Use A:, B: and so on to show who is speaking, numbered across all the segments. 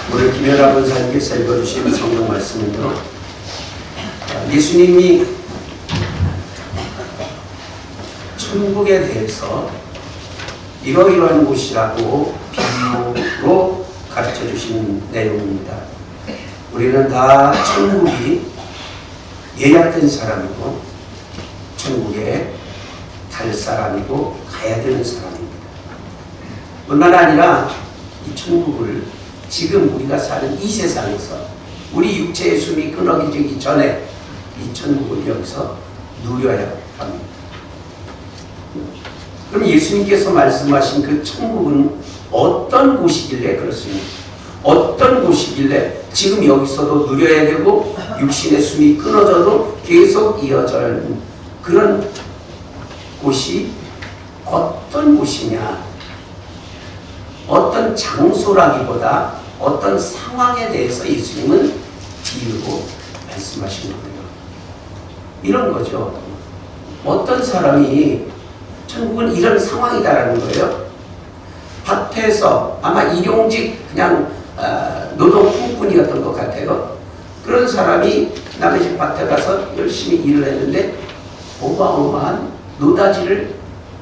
A: 오늘 김연아 권사님께서 읽어주신 성경 말씀은요, 예수님이 천국에 대해서 이러이러한 곳이라고 비유로 가르쳐 주신 내용입니다. 우리는 다 천국이 예약된 사람이고 천국에 갈 사람이고 가야 되는 사람입니다. 뿐만 아니라 이 천국을 지금 우리가 사는 이 세상에서 우리 육체의 숨이 끊어지기 전에 이 천국을 여기서 누려야 합니다. 그럼 예수님께서 말씀하신 그 천국은 어떤 곳이길래 그렇습니까? 어떤 곳이길래 지금 여기서도 누려야 되고 육신의 숨이 끊어져도 계속 이어져야 하는 그런 곳이 어떤 곳이냐? 어떤 장소라기보다 어떤 상황에 대해서 예수님은 비유로 말씀하신 거예요. 이런 거죠. 어떤 사람이 천국은 이런 상황이다라는 거예요. 밭에서 아마 일용직 그냥 노동꾼이었던 것 같아요. 그런 사람이 남의 집 밭에 가서 열심히 일을 했는데 어마어마한 노다지를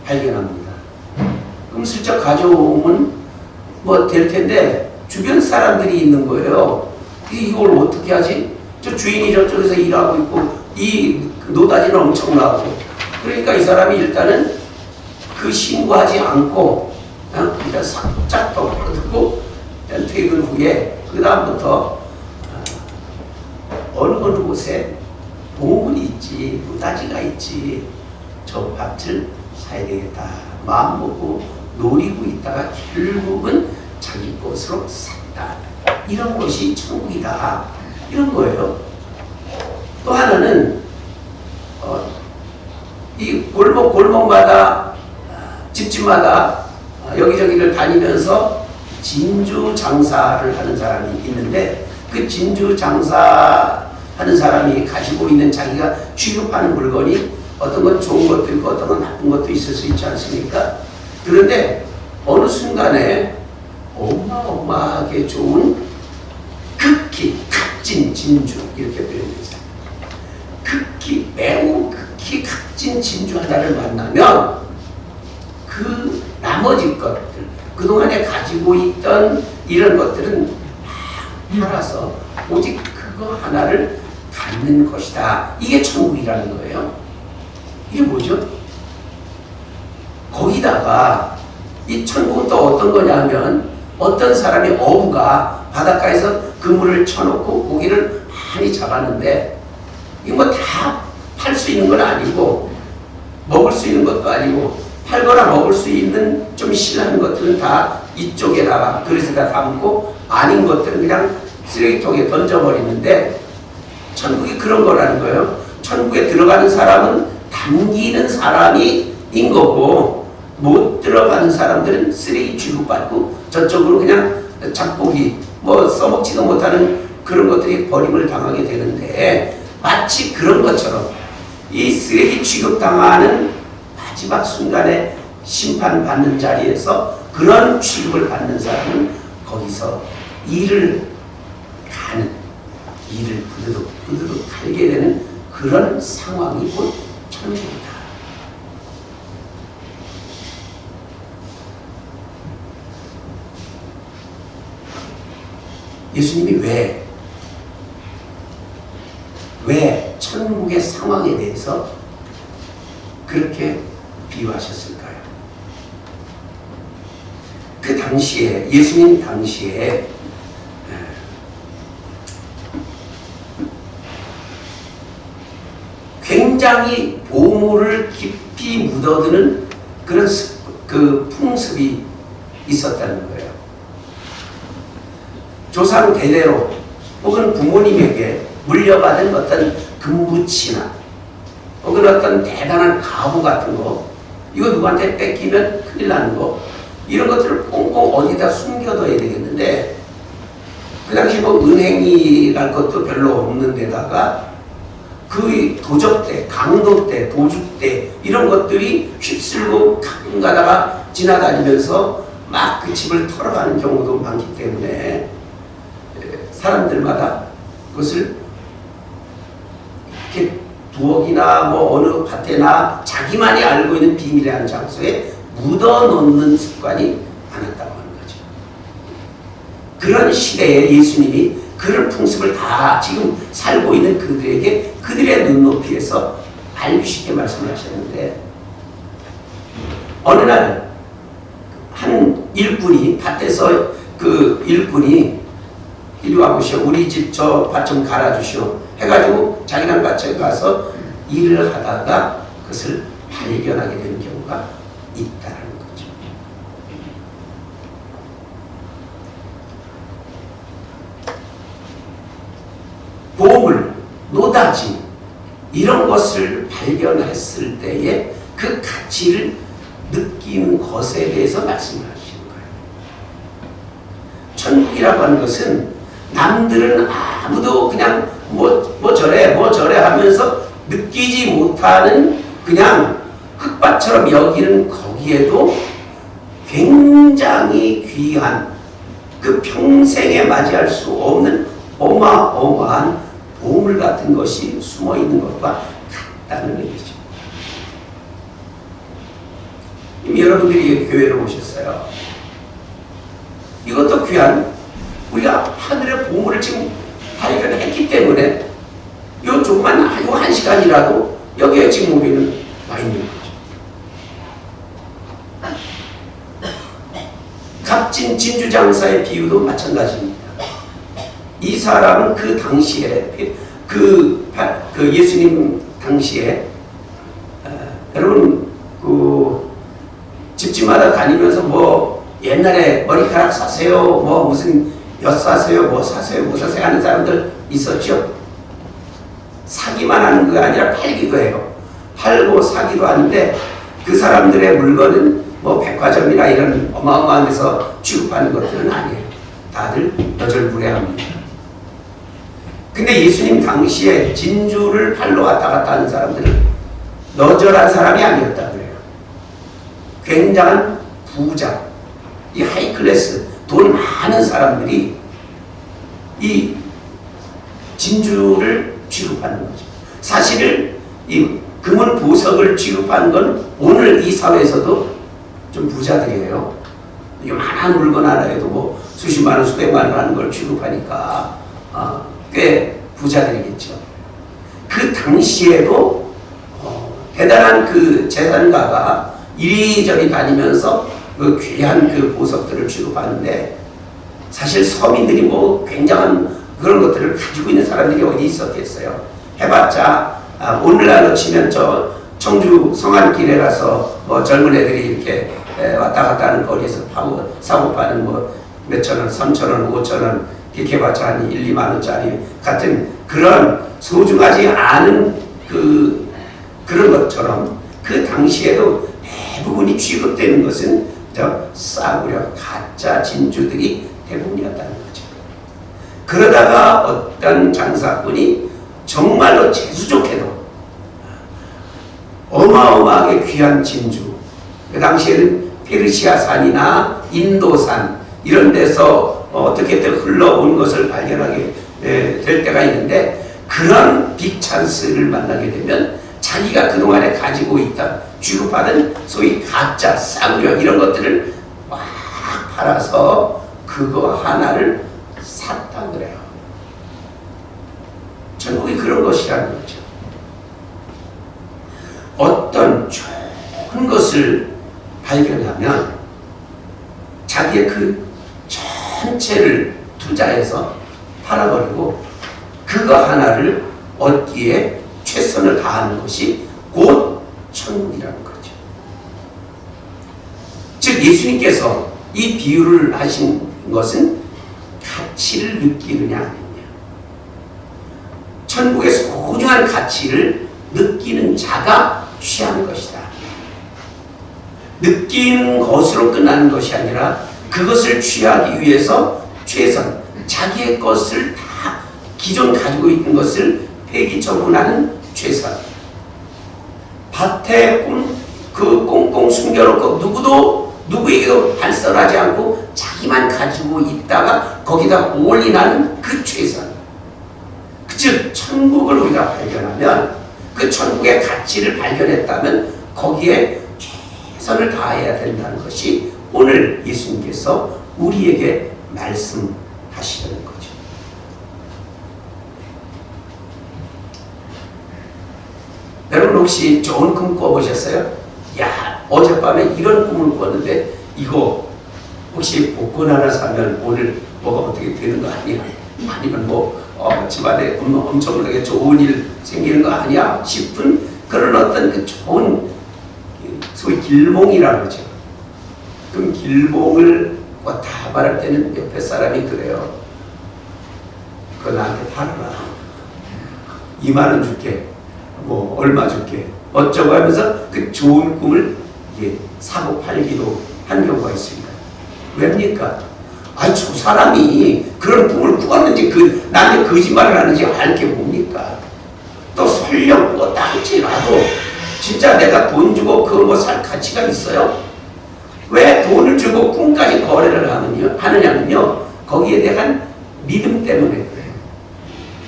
A: 발견합니다. 그럼 슬쩍 가져오면 뭐 될 텐데 주변 사람들이 있는 거예요. 이걸 어떻게 하지? 저 주인이 저쪽에서 일하고 있고 이 노다지는 엄청나고, 그러니까 이 사람이 일단은 그 신고하지 않고 그냥 살짝 더 벌어두고 퇴근 후에 그 다음부터 어느 곳에 보물이 있지, 노다지가 있지, 저 밭을 사야 되겠다 마음 먹고 노리고 있다가 결국은 자기 것으로 샀다. 이런 것이 천국이다. 이런 거예요. 또 하나는 이 골목마다 집집마다 여기저기를 다니면서 진주 장사를 하는 사람이 있는데, 그 진주 장사하는 사람이 가지고 있는 자기가 취급하는 물건이 어떤 건 좋은 것도 있고 어떤 건 나쁜 것도 있을 수 있지 않습니까? 그런데 어느 순간에 어마어마하게 좋은 극히 값진 진주, 이렇게 표현했어요. 매우 극히 값진 진주 하나를 만나면 그 나머지 것들, 그동안에 가지고 있던 이런 것들은 다 팔아서 오직 그거 하나를 갖는 것이다. 이게 천국이라는 거예요. 이게 뭐죠? 거기다가 이 천국은 또 어떤 거냐 하면, 어떤 사람이 어부가 바닷가에서 그물을 쳐놓고 고기를 많이 잡았는데, 이거 뭐 다 팔 수 있는 건 아니고 먹을 수 있는 것도 아니고, 팔거나 먹을 수 있는 좀 실한 것들은 다 이쪽에다가 그릇에다 담고 아닌 것들은 그냥 쓰레기통에 던져버리는데, 천국이 그런 거라는 거예요. 천국에 들어가는 사람은 담기는 사람인 거고, 못 들어가는 사람들은 쓰레기 취급받고 저쪽으로 그냥 잡고기 뭐 써먹지도 못하는 그런 것들이 버림을 당하게 되는데, 마치 그런 것처럼 이 쓰레기 취급당하는 마지막 순간에 심판받는 자리에서 그런 취급을 받는 사람은 거기서 일을 부드득 살게 되는 그런 상황이 곧 천국이다. 예수님이 왜 천국의 상황에 대해서 그렇게 비유하셨을까요? 그 당시에, 예수님 당시에 굉장히 보물을 깊이 묻어두는 그런 그 풍습이 있었다는 거예요. 조상 대대로 혹은 부모님에게 물려받은 어떤 금붙이나 혹은 어떤 대단한 가구 같은 거, 이거 누구한테 뺏기면 큰일 나는 거, 이런 것들을 꽁꽁 어디다 숨겨둬야 되겠는데, 그 당시 뭐 은행이랄 것도 별로 없는 데다가 그 도적대, 강도대, 도둑대 이런 것들이 휩쓸고 가끔 가다가 지나다니면서 막 그 집을 털어가는 경우도 많기 때문에 사람들마다 그것을 이렇게 부엌이나 뭐 어느 밭에나 자기만이 알고 있는 비밀이라는 장소에 묻어놓는 습관이 많았다고 하는 거죠. 그런 시대에 예수님이 그런 풍습을 다 지금 살고 있는 그들에게 그들의 눈높이에서 알기 쉽게 말씀하셨는데, 어느 날 한 일꾼이 밭에서 그 일꾼이 이리 와보시오, 우리 집 저 밭 좀 갈아주시오 해가지고 자기랑 같이 가서 일을 하다가 그것을 발견하게 되는 경우가 있다는 거죠. 보물, 노다지 이런 것을 발견했을 때에 그 가치를 느끼는 것에 대해서 말씀을 하시는 거예요. 천국이라고 하는 것은 남들은 아무도 그냥 뭐 저래 하면서 느끼지 못하는 그냥 흙밭처럼 여기는 거기에도 굉장히 귀한, 그 평생에 맞이할 수 없는 어마어마한 보물 같은 것이 숨어 있는 것과 같다는 얘기죠. 여러분들이 교회로 오셨어요. 이것도 귀한, 우리가 하늘의 보물을 지금 발견했기 때문에 요 조금만 요 한 시간이라도 여기에 지금 우리는 와 있는 거죠. 값진 진주장사의 비유도 마찬가지입니다. 이 사람은 그 당시에 그 예수님 당시에 여러분 그 집집마다 다니면서 뭐 옛날에 머리카락 사세요, 뭐 무슨 엿 사세요, 뭐 사세요 하는 사람들 있었죠. 사기만 하는 게 아니라 팔기도 해요. 팔고 사기도 하는데 그 사람들의 물건은 뭐 백화점이나 이런 어마어마한 데서 취급하는 것들은 아니에요. 다들 여절부례합니다. 근데 예수님 당시에 진주를 팔러 왔다 갔다 하는 사람들은 너절한 사람이 아니었다 그래요. 굉장한 부자, 이 하이클래스, 돈 많은 사람들이 이 진주를 취급하는 거죠. 사실 이 금은 보석을 취급하는 건 오늘 이 사회에서도 좀 부자들이에요. 이게 많은 물건 하나에도 뭐 수십만 원, 수백만 원 하는 걸 취급하니까 꽤 부자들이겠죠. 그 당시에도 대단한 그 재산가가 이리저리 다니면서 그 귀한 그 보석들을 취급하는데, 사실 서민들이 뭐 굉장한 그런 것들을 가지고 있는 사람들이 어디 있었겠어요. 해봤자 오늘날로 치면 저 청주 성안길에 가서 뭐 젊은 애들이 이렇게 왔다 갔다 하는 거리에서 사고 파는 뭐 몇천 원, 3,000원, 5,000원 이렇게 해봤자 한 1, 2만 원짜리 같은 그런 소중하지 않은 그런 것처럼 그 당시에도 대부분이 취급되는 것은 저 싸구려 가짜 진주들이 대부분이었다는 거죠. 그러다가 어떤 장사꾼이 정말로 재수 좋게도 어마어마하게 귀한 진주, 그 당시에는 페르시아산이나 인도산 이런 데서 어떻게든 흘러온 것을 발견하게 될 때가 있는데, 그런 빅찬스를 만나게 되면 자기가 그동안에 가지고 있던 취급하는 소위 가짜 싸구려 이런 것들을 막 팔아서 그거 하나를 샀다 그래요. 천국이 그런 것이라는 거죠. 어떤 좋은 것을 발견하면 자기의 그 전체를 투자해서 팔아버리고 그거 하나를 얻기에 최선을 다하는 것이 곧 천국이라는 거죠. 즉 예수님께서 이 비유를 하신 것은 가치를 느끼느냐 아니냐, 천국의 소중한 가치를 느끼는 자가 취하는 것이다. 느끼는 것으로 끝나는 것이 아니라 그것을 취하기 위해서 최선, 자기의 것을 다 기존 가지고 있는 것을 폐기 처분하는 최선. 밭에 꽁꽁 숨겨놓고 누구에게도 발설하지 않고 자기만 가지고 있다가 거기다 올인하는 그 최선, 즉 천국을 우리가 발견하면 그 천국의 가치를 발견했다면 거기에 최선을 다해야 된다는 것이 오늘 예수님께서 우리에게 말씀하시는 거죠. 여러분 혹시 좋은 꿈 꿔보셨어요? 야, 어젯밤에 이런 꿈을 꿨는데 이거 혹시 복권 하나 사면 오늘 뭐가 어떻게 되는 거 아니야? 아니면 집안에 엄청나게 좋은 일 생기는 거 아니야? 싶은 그런 어떤 그 좋은 소위 길몽이라고 그러죠. 그럼 길몽을 다 말할 때는 옆에 사람이 그래요. 그거 나한테 팔아라. 2만 원 줄게. 얼마 줄게. 어쩌고 하면서 그 좋은 꿈을 사고 팔기도 한 경우가 있습니다. 왜입니까? 저 사람이 그런 꿈을 꾸었는지 나한테 거짓말을 하는지 알게 뭡니까? 또 설령 꿨다 할지라도 진짜 내가 돈 주고 그거 살 가치가 있어요? 왜 돈을 주고 꿈까지 거래를 하느냐면요, 거기에 대한 믿음 때문에 그래요.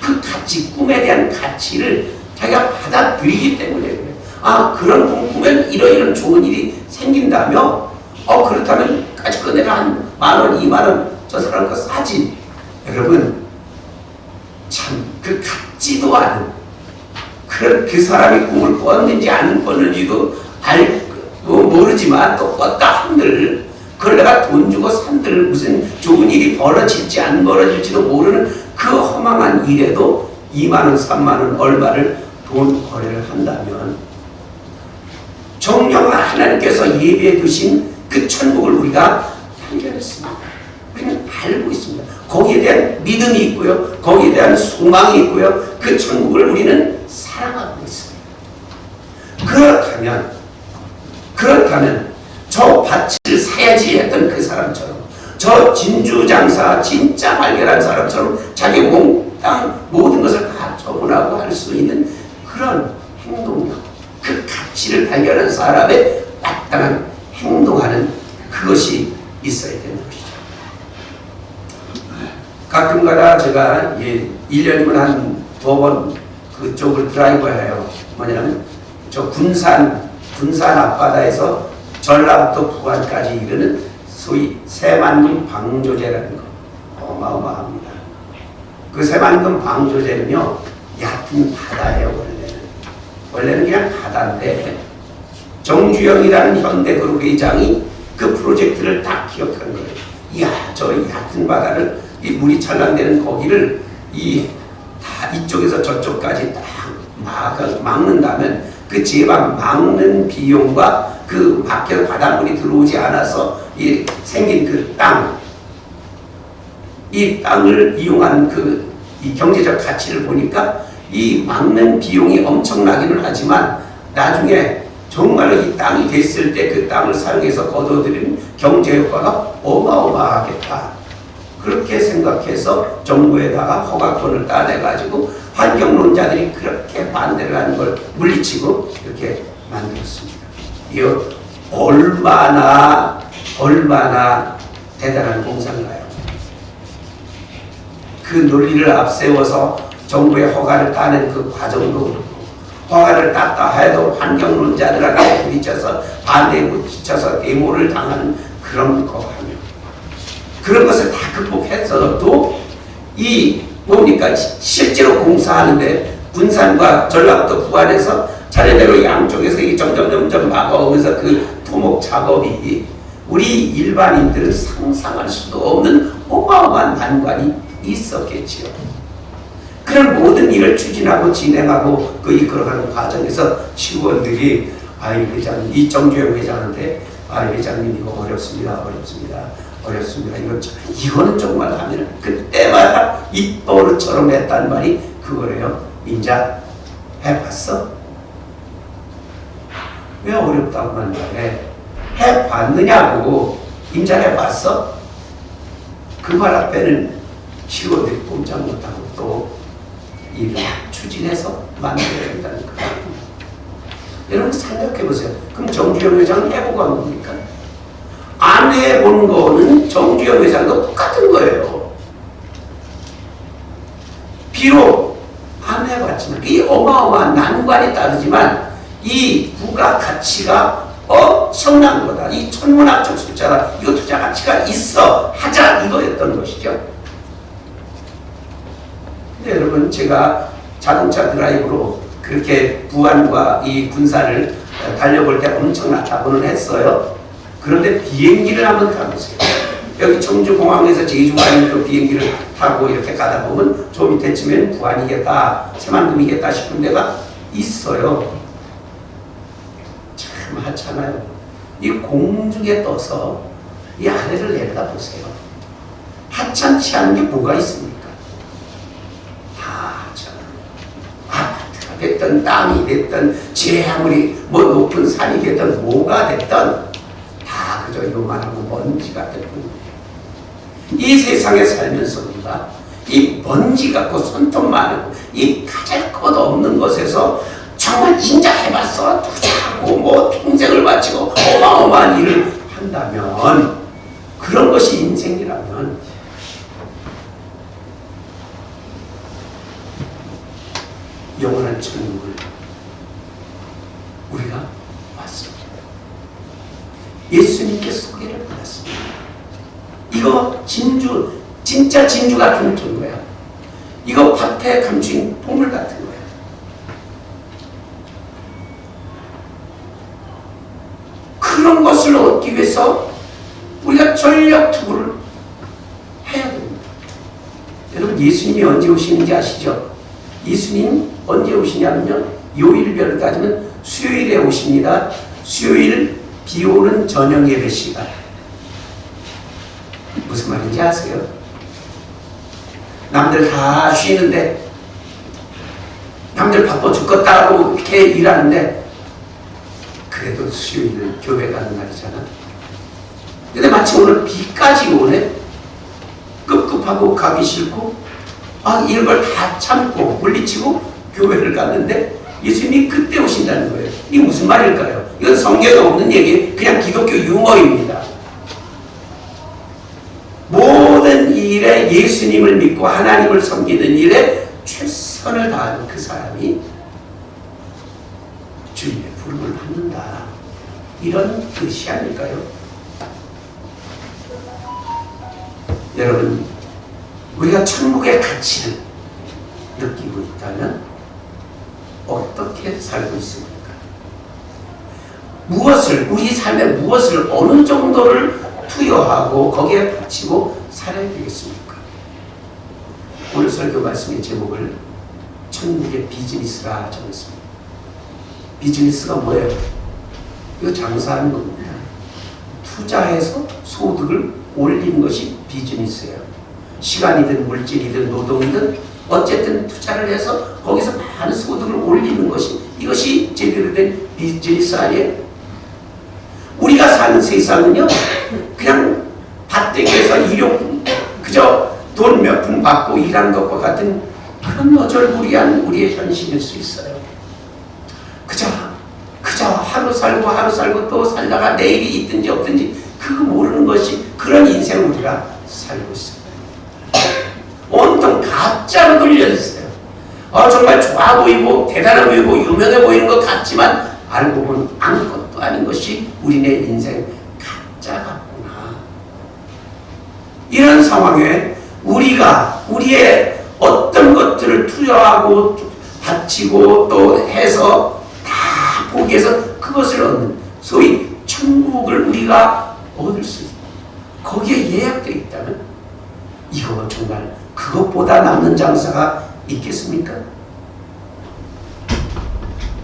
A: 그 가치, 꿈에 대한 가치를 자기가 받아들이기 때문에 그래요. 그런 꿈 꾸면 이런 좋은 일이 생긴다며? 그렇다면 까짓거 내가 한 10,000원, 20,000원 저 사람 거 사지. 여러분, 참 그 같지도 않은 그 사람이 꿈을 꿨는지 안 꿨는지도 모르지만 또 꿨다 한들 그걸 내가 돈 주고 산들 무슨 좋은 일이 벌어질지 안 벌어질지도 모르는 그 허망한 일에도 2만원, 3만원 얼마를 돈 거래를 한다면 정령 하나님께서 예비해 두신 그 천국을 우리가 발견했습니다. 우리는 알고 있습니다. 거기에 대한 믿음이 있고요. 거기에 대한 소망이 있고요. 그 천국을 우리는 사랑하고 있습니다. 그렇다면 저 밭을 사야지 했던 그 사람처럼, 저 진주장사 진짜 발견한 사람처럼 자기 몽땅 모든 것을 다 처분하고 할 수 있는 그런 행동력, 그 가치를 발견한 사람의 마땅한 행동하는 그것이 있어야 되는 것이죠. 가끔가다 제가 1년이면 한 2번 그쪽을 드라이브해요. 뭐냐면 저 군산 앞바다에서 전라북도 부안까지 이르는 소위 새만금 방조제라는 거 어마어마합니다. 그 새만금 방조제는요, 얕은 바다예요. 원래는 그냥 바다인데 정주영이라는 현대그룹 회장이 그 프로젝트를 딱 기억한 거예요. 이야, 저 얕은 바다를 이 물이 찰랑대는 거기를 다 이쪽에서 저쪽까지 딱 막는다면 그 제방 막는 비용과 그 밖에 바닷물이 들어오지 않아서 생긴 그 이 땅을 이용하는 이 경제적 가치를 보니까 이 막는 비용이 엄청나기는 하지만 나중에 정말로 이 땅이 됐을 때 그 땅을 사용해서 거둬들이는 경제 효과가 어마어마하겠다. 그렇게 생각해서 정부에다가 허가권을 따내가지고 환경론자들이 그렇게 반대를 하는 걸 물리치고 이렇게 만들었습니다. 이거 얼마나 대단한 공사인가요? 그 논리를 앞세워서 정부의 허가를 따낸 그 과정도 그렇고, 허가를 땄다 해도 환경론자들한테 부딪혀서 반대에 부딪혀서 데모를 당하는 그런 거 하며, 그런 것을 다 극복했어도 뭡니까? 실제로 공사하는데 군산과 전라북도 부안에서 차례대로 양쪽에서 점점 막아오면서 그 토목 작업이 우리 일반인들은 상상할 수도 없는 어마어마한 난관이 있었겠지요. 그런 모든 일을 추진하고 진행하고 이끌어가는 과정에서 직원들이 회장님, 이정주영 회장한테 회장님 이거 어렵습니다. 이거는 정말 하면 그때마다 입버릇처럼 했단 말이 그거래요. 인자 해봤어? 왜 어렵다고만 말해? 해봤느냐고. 인자 해봤어? 그 말 앞에는 직원들이 꼼짝 못하고 또 일을 추진해서 만들어야 된다는 거예요. 여러분 생각해보세요. 그럼 정주영 회장은 해보고 한 겁니까? 안 해본 거는 정주영 회장도 똑같은 거예요. 어마어마한 난관이 따르지만 이 부가 가치가 엄청난 거다. 이 천문학적 숫자다. 이거 투자 가치가 있어. 하자. 이거였던 것이죠. 근데 여러분, 제가 자동차 드라이브로 그렇게 부안과 이 군산을 달려볼 때 엄청나다고는 했어요. 그런데 비행기를 한번 타보세요. 여기 청주공항에서 제주 가는 그 비행기를 타고 이렇게 가다 보면 저 밑에쯤엔 부안이겠다, 새만금이겠다 싶은 데가 있어요. 참 하찮아요. 이 공중에 떠서 이 아래를 내려다보세요. 하찮지 않은 게 뭐가 있습니까? 다 하찮아요. 아파트가 됐든 땅이 됐든 제 아무리 뭐 높은 산이 됐든 뭐가 됐든 다 그저 요만하고 먼지 같은 뿐이에요. 이 세상에 살면서 우리가 이 먼지 같고 손톱 많고 이 가질 것 없는 것에서 정말 인자해봤어 투자하고 뭐 평생을 바치고 어마어마한 일을 한다면, 그런 것이 인생이라면 영원한 천국을 우리가 왔습니다. 예수님께 소개를 받았습니다. 이거 진주, 진짜 진주 같은 거야. 이거 밭에 감춘 보물 같은 거야. 그런 것을 얻기 위해서 우리가 전력 투구를 해야 됩니다. 여러분, 예수님이 언제 오시는지 아시죠? 예수님 언제 오시냐면요, 요일별로 따지면 수요일에 오십니다. 수요일 비 오는 저녁 예배 시간. 무슨 말인지 아세요? 남들 다 쉬는데, 남들 바빠 죽겠다고 이렇게 일하는데, 그래도 수요일은 교회 가는 날이잖아. 근데 마치 오늘 비까지 오네? 급급하고 가기 싫고, 이런 걸 다 참고 물리치고 교회를 갔는데 예수님이 그때 오신다는 거예요. 이게 무슨 말일까요? 이건 성경에 없는 얘기, 그냥 기독교 유머입니다. 모든 일에 예수님을 믿고 하나님을 섬기는 일에 최선을 다하는 그 사람이 주님의 부름을 받는다. 이런 뜻이 아닐까요? 여러분, 우리가 천국의 가치를 느끼고 있다면 어떻게 살고 있습니까? 우리 삶에 무엇을 어느 정도를 투여하고 거기에 바치고 살아야 되겠습니까? 오늘 설교 말씀의 제목을 천국의 비즈니스라 정했습니다. 비즈니스가 뭐예요? 이거 장사하는 겁니다. 투자해서 소득을 올리는 것이 비즈니스예요. 시간이든 물질이든 노동이든 어쨌든 투자를 해서 거기서 많은 소득을 올리는 것이, 이것이 제대로 된 비즈니스 아니에요? 우리가 사는 세상은요, 그냥 밭대기에서 일용, 그저 돈 몇 푼 받고 일하는 것과 같은 그런 어절부리한 우리의 현실일 수 있어요. 그저 하루 살고 또 살다가 내일이 있든지 없든지 그거 모르는 것이, 그런 인생을 우리가 살고 있어요. 온통 가짜로 돌려주세요. 정말 좋아 보이고 대단해 보이고 유명해 보이는 것 같지만 알고 보면 아무것도 아닌 것이 우리네 인생 가짜 같구나. 이런 상황에 우리가 우리의 어떤 것들을 투여하고 바치고 또 해서 다 포기해서 그것을 얻는, 소위 천국을 우리가 얻을 수 있다. 거기에 예약되어 있다면 이거 정말 그것보다 남는 장사가 있겠습니까?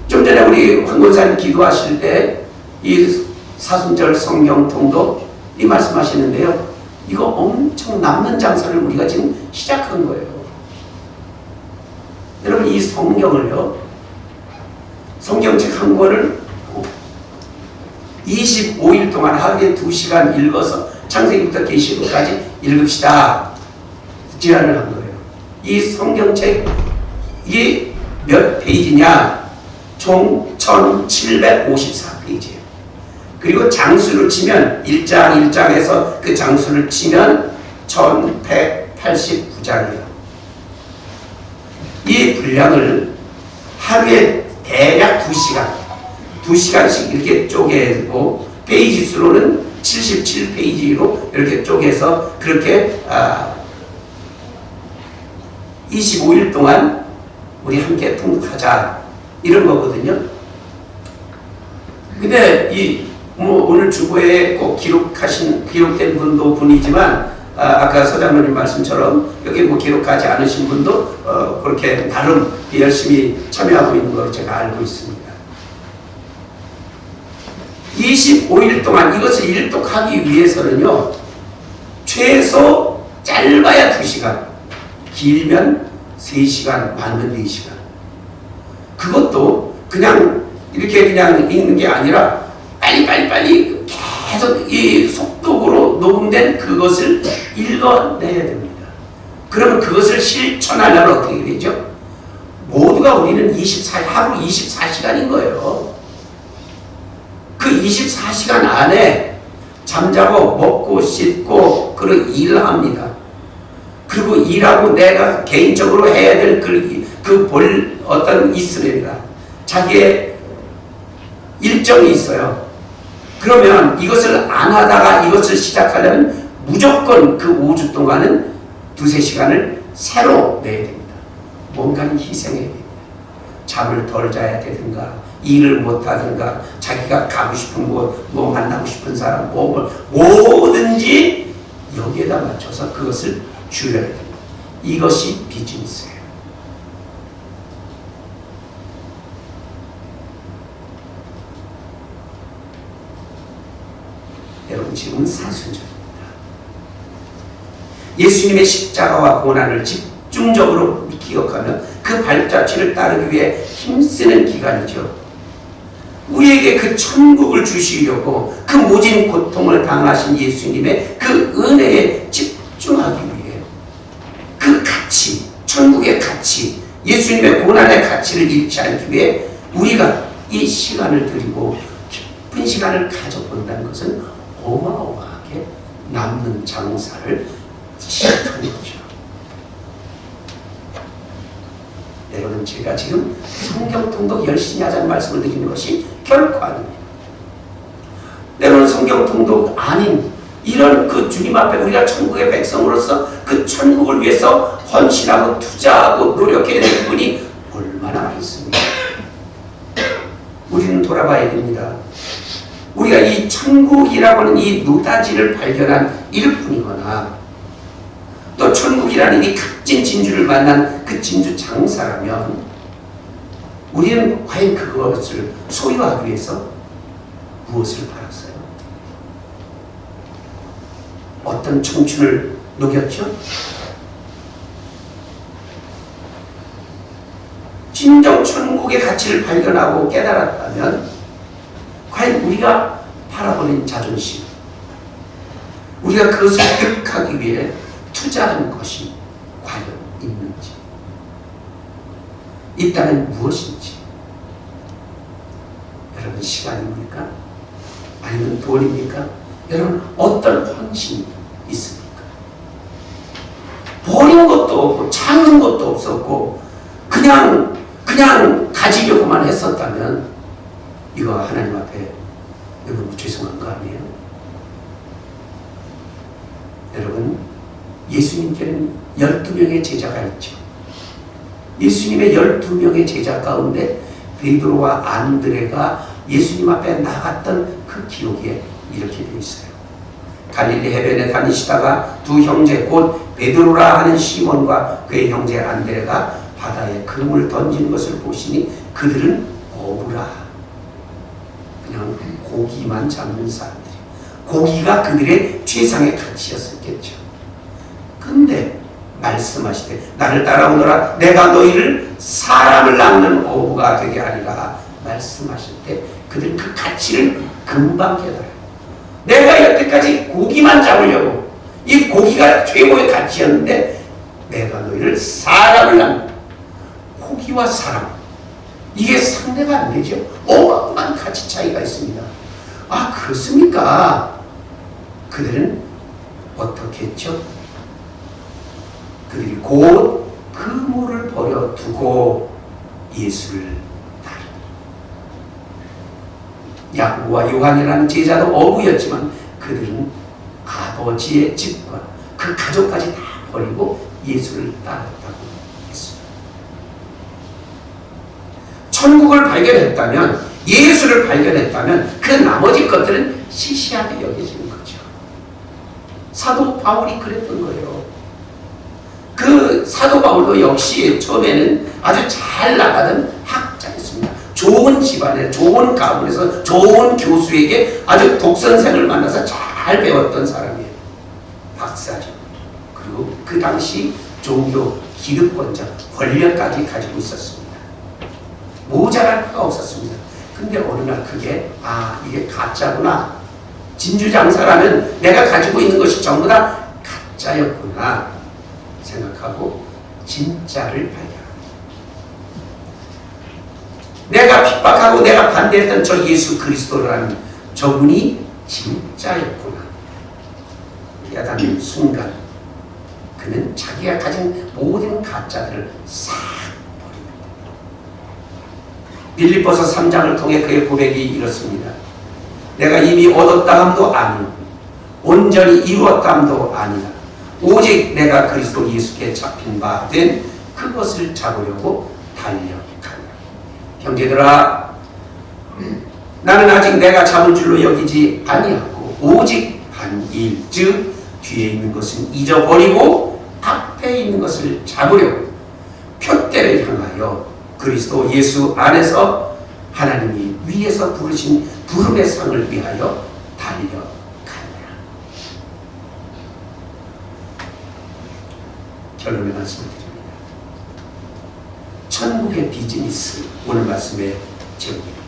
A: 좀 전에 우리 황권사님 기도하실 때 이 사순절 성경 통독 이 말씀하시는데요, 이거 엄청 남는 장사를 우리가 지금 시작한 거예요. 여러분, 이 성경을요, 성경책 한 권을 25일 동안 하루에 2시간 읽어서 창세기부터 계시록까지 읽읍시다 제안을 한 거예요. 이 성경책 이게 몇 페이지냐? 총 1754페이지예요. 그리고 장수를 치면 1장에서 그 장수를 치면 1189장이에요. 이 분량을 하루에 대략 2시간씩 이렇게 쪼개고 페이지 수로는 77페이지로 이렇게 쪼개서 그렇게 25일 동안 우리 함께 통독하자 이런 거거든요. 근데 오늘 주보에 꼭 기록된 분도 분이지만 아까 서장로님 말씀처럼 여기 기록하지 않으신 분도 그렇게 나름 열심히 참여하고 있는 걸 제가 알고 있습니다. 25일 동안 이것을 일독하기 위해서는요, 최소 짧아야 2시간, 길면 3시간, 많으면 4시간. 그것도 그냥 이렇게 그냥 읽는 게 아니라 빨리 계속 이 속독으로 녹음된 그것을 읽어내야 됩니다. 그러면 그것을 실천하려면 어떻게 되죠? 모두가 우리는 하루 24시간인 거예요. 그 24시간 안에 잠자고 먹고 씻고 그런 일을 합니다. 그리고 일하고 내가 개인적으로 해야 될 어떤 있습니다. 자기의 일정이 있어요. 그러면 이것을 안 하다가 이것을 시작하려면 무조건 그 5주 동안은 2-3시간을 새로 내야 됩니다. 뭔가는 희생해야 됩니다. 잠을 덜 자야 되든가 일을 못 하든가 자기가 가고 싶은 곳, 만나고 싶은 사람, 뭐든지 여기에다 맞춰서 그것을 줄여야 됩니다. 이것이 비즈니스예요. 여러분 지금은 사순절입니다. 예수님의 십자가와 고난을 집중적으로 기억하며 그 발자취를 따르기 위해 힘쓰는 기간이죠. 우리에게 그 천국을 주시려고 그 모진 고통을 당하신 예수님의 그 은혜에 집중하기 위해 그 가치, 천국의 가치, 예수님의 고난의 가치를 잃지 않기 위해 우리가 이 시간을 드리고 깊은 시간을 가져본다는 것은 어마어마하게 남는 장사를 시작하는 거죠. 여러분 제가 지금 성경 통독 열심히 하자는 말씀을 드리는 것이 결코 아닙니다. 여러분 성경 통독 아닌 이런 그 주님 앞에 우리가 천국의 백성으로서 그 천국을 위해서 헌신하고 투자하고 노력해야 될 분이 얼마나 많습니까? 우리는 돌아봐야 됩니다. 우리가 이 천국이라고 하는 이 노다지를 발견한 일뿐이거나 또 천국이라는 이 값진 진주를 만난 그 진주 장사라면 우리는 과연 그것을 소유하기 위해서 무엇을 팔았어요? 어떤 청춘을 녹였죠? 진정 천국의 가치를 발견하고 깨달았다면 과연 우리가 팔아버린 자존심, 우리가 그것을 득하기 위해 투자한 것이 과연 있는지, 있다면 무엇인지. 여러분 시간입니까? 아니면 돈입니까? 여러분 어떤 헌신이 있습니까? 버린 것도 없고 찾는 것도 없었고 그냥 가지려고만 했었다면 이거 하나님 앞에 여러분 죄송한 거 아니에요? 여러분 예수님께는 12명의 제자가 있죠. 예수님의 12명의 제자 가운데 베드로와 안드레가 예수님 앞에 나갔던 그 기록에 이렇게 되어 있어요. 갈릴리 해변에 다니시다가 두 형제 곧 베드로라 하는 시몬과 그의 형제 안드레가 바다에 그물을 던진 것을 보시니 그들은 어부라. 그냥 고기만 잡는 사람들이. 고기가 그들의 최상의 가치였었겠죠. 근데 말씀하시되 나를 따라오너라 내가 너희를 사람을 낚는 어부가 되게 하리라 말씀하실 때 그들은 그 가치를 금방 깨달아요. 내가 여태까지 고기만 잡으려고 이 고기가 최고의 가치였는데 내가 너희를 사람을 낚는 고기와 사람 이게 상대가 안 되죠. 어마어마한 가치 차이가 있습니다. 아 그렇습니까? 그들은 어떻게 했죠? 그들이 곧 그물을 버려두고 예수를 따르. 야고보와 요한이라는 제자도 어부였지만 그들은 아버지의 집과 그 가족까지 다 버리고 예수를 따랐다고 했습니다. 천국을 발견했다면, 예수를 발견했다면 그 나머지 것들은 시시하게 여겨지는 거죠. 사도 바울이 그랬던 거예요. 그 사도 바울도 역시 처음에는 아주 잘 나가던 학자였습니다. 좋은 집안에, 좋은 가문에서 좋은 교수에게 아주 독선생을 만나서 잘 배웠던 사람이에요. 박사죠. 그리고 그 당시 종교 기득권자 권력까지 가지고 있었습니다. 모자랄 수가 없었습니다. 근데 어느 날 그게 이게 가짜구나, 진주장사라는 내가 가지고 있는 것이 전부 다 가짜였구나 생각하고 진짜를 발견합니다. 내가 핍박하고 내가 반대했던 저 예수 그리스도라는 저분이 진짜였구나 깨닫는 순간 그는 자기가 가진 모든 가짜들을 싹 버립니다. 빌립보서 3장을 통해 그의 고백이 이렇습니다. 내가 이미 얻었다함도 아니오 온전히 이루었다함도 아니라 오직 내가 그리스도 예수께 잡힌 바 된 그것을 잡으려고 달려가냐. 형제들아, 나는 아직 내가 잡을 줄로 여기지 아니하고 오직 한 일, 즉 뒤에 있는 것은 잊어버리고 앞에 있는 것을 잡으려고 표대를 향하여 그리스도 예수 안에서 하나님이 위에서 부르신 부름의 상을 위하여 달려가냐. 결론의 말씀을 드립니다. 천국의 비즈니스, 오늘 말씀의 제목입니다.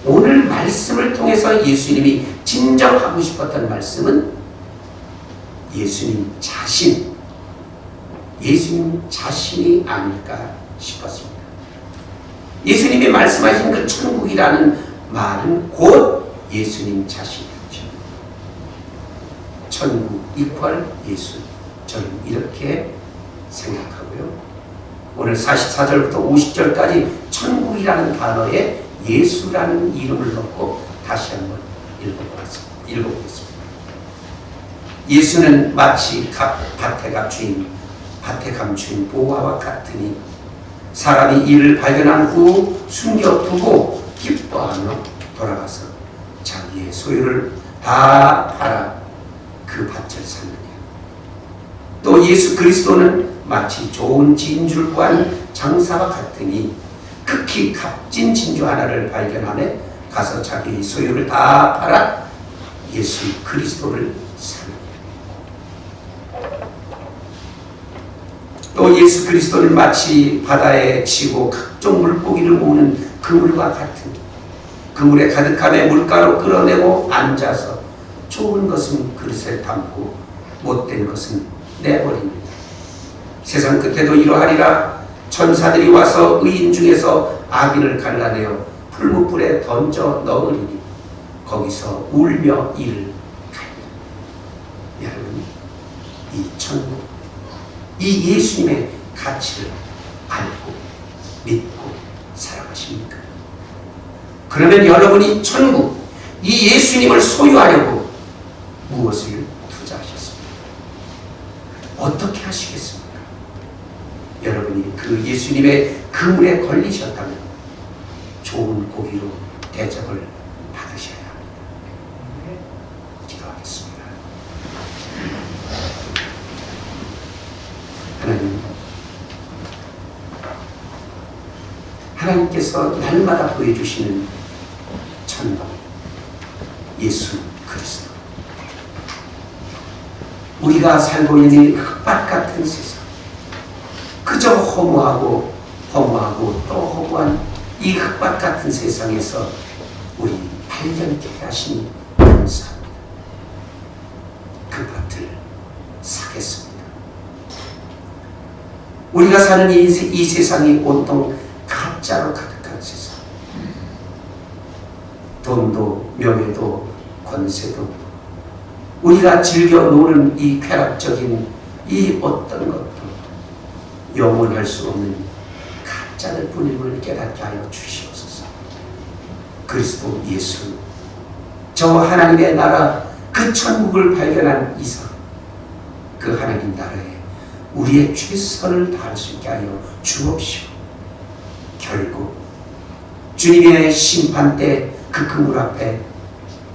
A: 오늘 말씀을 통해서 예수님이 진정 하고 싶었던 말씀은 예수님 자신이 아닐까 싶었습니다. 예수님이 말씀하신 그 천국이라는 말은 곧 예수님 자신이었죠. 천국 이퀄 예수. 저는 이렇게 생각하고요. 오늘 44절부터 50절까지 천국이라는 단어에 예수라는 이름을 넣고 다시 한번 읽어보겠습니다. 예수는 마치 밭에 감추인 보화와 같으니 사람이 이를 발견한 후 숨겨두고 기뻐하며 돌아가서 자기의 소유를 다 팔아 그 밭을 샀느냐. 또 예수 그리스도는 마치 좋은 진주를 구한 장사와 같으니 극히 값진 진주 하나를 발견하며 가서 자기의 소유를 다 팔아 예수 그리스도를 사느냐. 또 예수 그리스도는 마치 바다에 치고 각종 물고기를 모으는 그물과 같으니 그물에 가득함에 물가로 끌어내고 앉아서 좋은 것은 그릇에 담고 못된 것은 내버립니다. 세상 끝에도 이러하리라. 천사들이 와서 의인 중에서 악인을 갈라내어 풀무불에 던져 넣으리니 거기서 울며 이를 갈리라. 여러분, 이 천국, 이 예수님의 가치를 알고 믿고 살아가십니까? 그러면 여러분이 천국, 이 예수님을 소유하려고 무엇을 투자하셨습니까? 어떻게 하시겠습니까? 여러분이 그 예수님의 그물에 걸리셨다면 좋은 고기로 대접을 받으셔야 합니다. 기도하겠습니다. 하나님께서 날마다 보여주시는 천국, 예수 그리스도. 우리가 살고 있는 흙밭 같은 세상, 그저 허무하고 또 허무한 이 흙밭 같은 세상에서 우리 발견케 하시니 감사합니다. 그 밭을 사겠습니다. 우리가 사는 이 세상이 온통 가짜로 가득한 세상, 돈도 명예도 권세도 우리가 즐겨 노는 이 쾌락적인 이 어떤 것도 영원할 수 없는 가짜 자들 뿐임을 깨닫게 하여 주시옵소서. 그리스도 예수, 저 하나님의 나라 그 천국을 발견한 이상 그 하나님 나라에 우리의 최선을 다할 수 있게 하여 주옵시오. 결국 주님의 심판 때 그 그물 앞에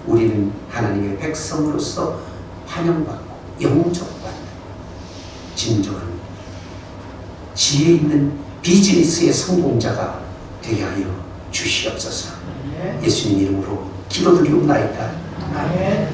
A: 우리는 하나님의 백성으로서 환영받고 영접받는 진정한 지혜 있는 비즈니스의 성공자가 되게 하여 주시옵소서. 예수님 이름으로 기도드리옵나이다. 아멘.